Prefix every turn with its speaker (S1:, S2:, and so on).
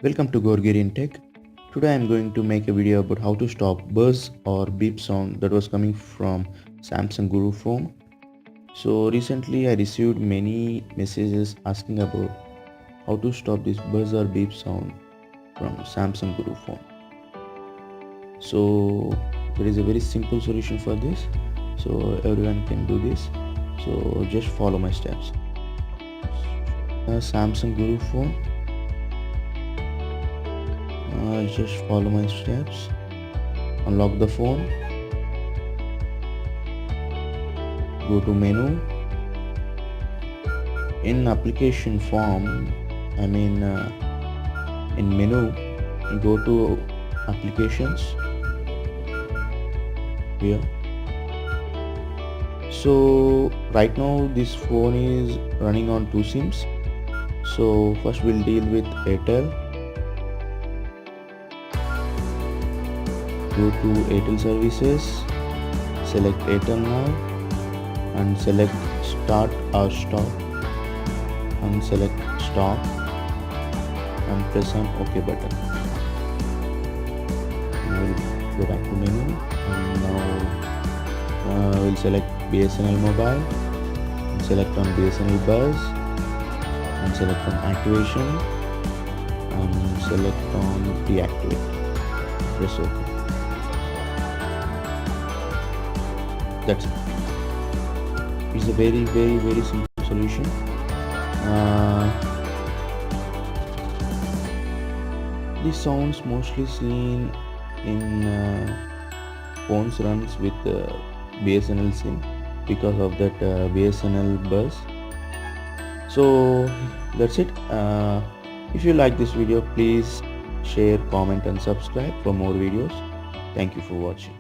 S1: Welcome to Gorgarian Tech. Today I am going to make a video about how to stop buzz or beep sound that was coming from Samsung Guru phone. So recently I received many messages asking about how to stop this buzz or beep sound from Samsung Guru phone. So there is a very simple solution for this. So everyone can do this. So just follow my steps. Samsung Guru phone. Just follow my steps. Unlock the phone. Go to menu. In application form, in menu, go to applications here. So right now this phone is running on 2 SIMs. So first we'll deal with Airtel. Go to Airtel services, select Airtel now and select start or stop and select stop and press on OK button. We'll go back to menu and now we'll select BSNL mobile and select on BSNL buzz and select on activation and select on deactivate. Press OK. That's it. It's a very simple solution. These sounds mostly seen in phones runs with BSNL SIM because of that BSNL buzz. So that's it. If you like this video, please share, comment and subscribe for more videos. Thank you for watching.